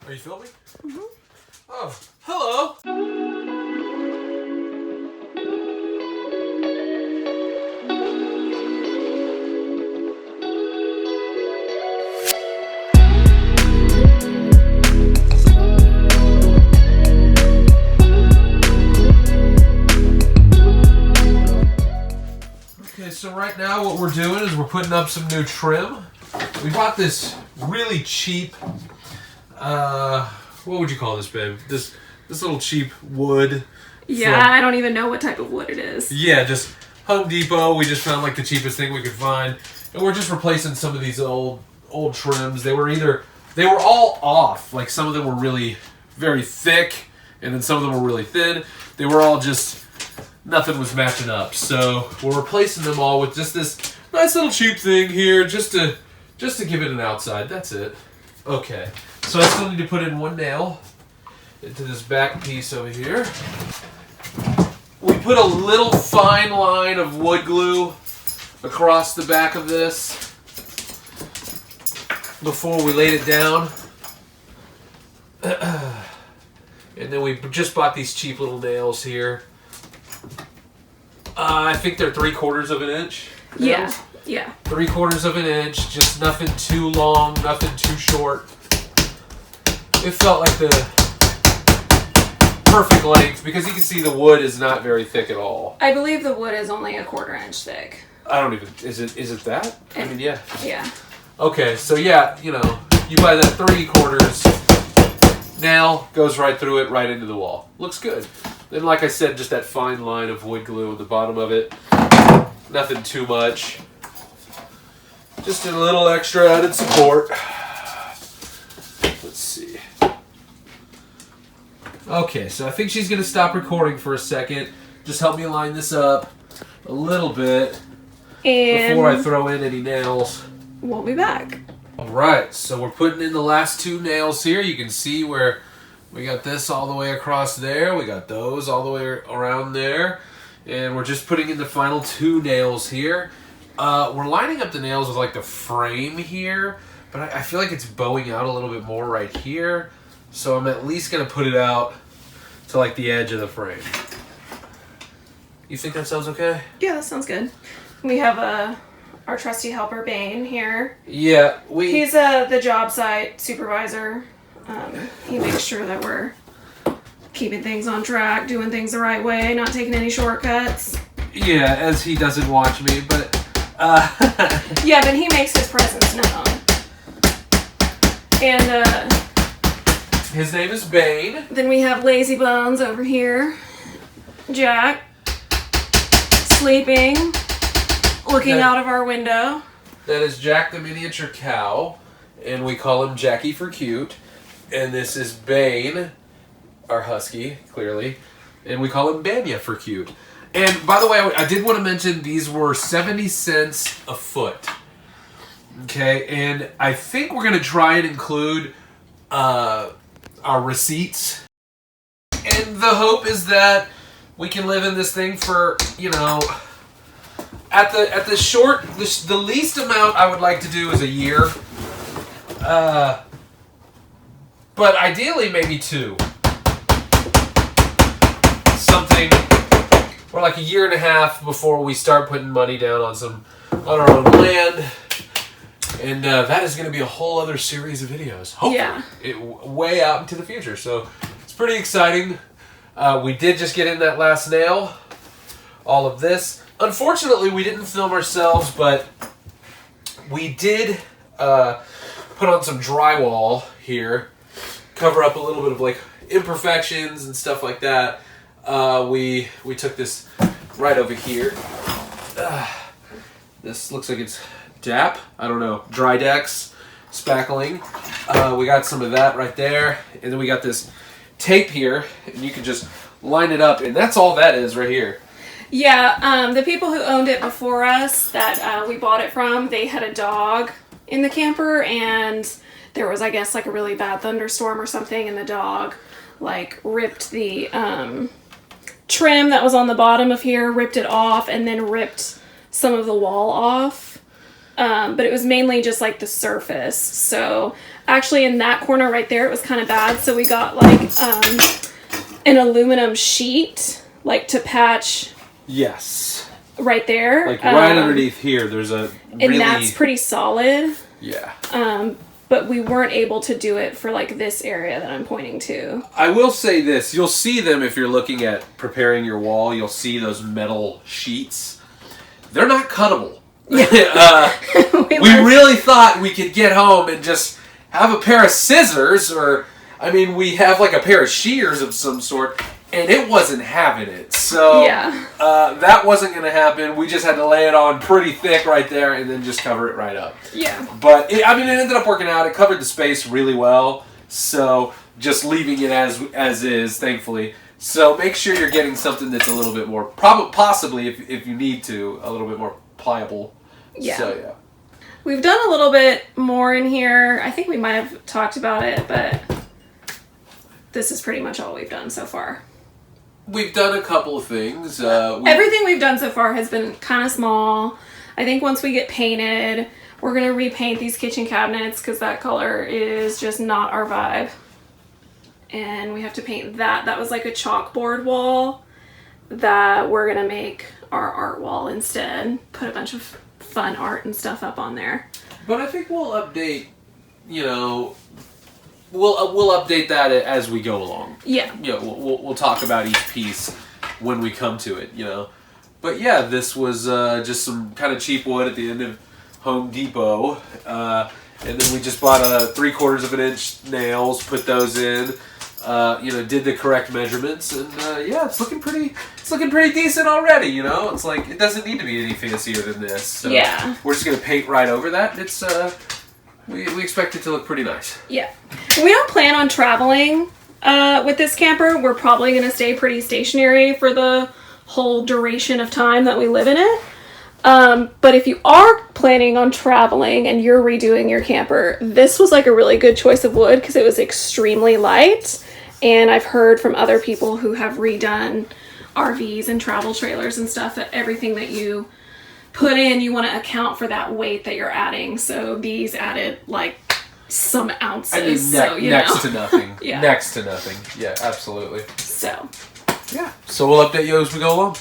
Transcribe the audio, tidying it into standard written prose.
Are you filming? Mm-hmm. Oh, hello! Okay, so right now what we're doing is we're putting up some new trim. We bought this really cheap, what would you call this, babe? This little cheap wood. Yeah, I don't even know what type of wood it is. Yeah, just Home Depot. We just found like the cheapest thing we could find, and we're just replacing some of these old trims. They were all off. Like some of them were really very thick, and then some of them were really thin. They were all just nothing was matching up. So we're replacing them all with just this nice little cheap thing here, just to give it an outside. That's it. Okay. So I still need to put in one nail into this back piece over here. We put a little fine line of wood glue across the back of this before we laid it down. And then we just bought these cheap little nails here. I think they're 3/4 of an inch. Yeah, yeah. 3/4 of an inch, just nothing too long, nothing too short. It felt like the perfect length because you can see the wood is not very thick at all. I believe the wood is only 1/4 inch thick. I don't even, is it that? I mean, yeah. Yeah. Okay, so yeah, you know, you buy that 3/4 nail, goes right through it, right into the wall. Looks good. Then, like I said, just that fine line of wood glue at the bottom of it. Nothing too much. Just a little extra added support. Let's see. Okay, so I think she's going to stop recording for a second. Just help me line this up a little bit before I throw in any nails. We'll be back. Alright, so we're putting in the last 2 nails here. You can see where we got this all the way across there. We got those all the way around there. And we're just putting in the final 2 nails here. We're lining up the nails with like the frame here, but I feel like it's bowing out a little bit more right here. So I'm at least going to put it out to like the edge of the frame. You think that sounds okay? Yeah, that sounds good. We have our trusty helper Bane here. Yeah, he's the job site supervisor. He makes sure that we're keeping things on track, doing things the right way, not taking any shortcuts. Yeah, as he doesn't watch me, but yeah, but he makes his presence known. And his name is Bane. Then we have Lazy Bones over here. Jack sleeping, looking out of our window. That is Jack the miniature cow, and we call him Jackie for cute. And this is Bane, our husky, clearly, and we call him Banya for cute. And by the way, I did want to mention these were 70 cents a foot. Okay, and I think we're going to try and include our receipts. And the hope is that we can live in this thing for, you know, at the least amount I would like to do is a year. But ideally maybe 2. Something, or like a year and a half before we start putting money down on our own land. And that is going to be a whole other series of videos. Hopefully. Yeah. Way out into the future. So it's pretty exciting. We did just get in that last nail. All of this. Unfortunately, we didn't film ourselves, but we did put on some drywall here. Cover up a little bit of like imperfections and stuff like that. We took this right over here. This looks like it's DAP. I don't know. Drydex spackling. We got some of that right there. And then we got this tape here. And you can just line it up. And that's all that is right here. Yeah, the people who owned it before us that we bought it from, they had a dog in the camper. And there was, I guess, like a really bad thunderstorm or something. And the dog, like, ripped the trim that was on the bottom of here, ripped it off, and then ripped some of the wall off. but it was mainly just like the surface. So actually in that corner right there, it was kind of bad. So we got like an aluminum sheet, like to patch. Yes. Right there. Like right underneath here, there's a really... And that's pretty solid. Yeah. But we weren't able to do it for like this area that I'm pointing to. I will say this. You'll see them if you're looking at preparing your wall. You'll see those metal sheets. They're not cuttable. Yeah. We really thought we could get home and just have a pair of scissors, or, I mean, we have like a pair of shears of some sort, and it wasn't having it. So yeah. That wasn't going to happen. We just had to lay it on pretty thick right there and then just cover it right up. Yeah. But, it ended up working out. It covered the space really well. So just leaving it as is, thankfully. So make sure you're getting something that's a little bit more, possibly, if you need to, a little bit more pliable. Yeah. So, yeah. We've done a little bit more in here. I think we might have talked about it, but this is pretty much all we've done so far. We've done a couple of things. Everything we've done so far has been kind of small. I think once we get painted, we're going to repaint these kitchen cabinets because that color is just not our vibe. And we have to paint that. That was like a chalkboard wall that we're going to make our art wall instead. Put a bunch of fun art and stuff up on there. But I think we'll update, we'll update that as we go along. Yeah. We'll talk about each piece when we come to it, But yeah, this was just some kind of cheap wood at the end of Home Depot. And then we just bought 3/4 of an inch nails, put those in, did the correct measurements, and yeah, it's looking pretty decent already, It's like, it doesn't need to be any fancier than this. So yeah. We're just going to paint right over that, and it's, we expect it to look pretty nice. Yeah. We don't plan on traveling with this camper. We're probably going to stay pretty stationary for the whole duration of time that we live in it. But if you are planning on traveling and you're redoing your camper, this was like a really good choice of wood because it was extremely light. And I've heard from other people who have redone RVs and travel trailers and stuff that everything that you put in, you want to account for that weight that you're adding. So these added like some ounces. I mean, next to nothing. Yeah. Next to nothing. Yeah, absolutely. So. Yeah. So we'll update you as we go along.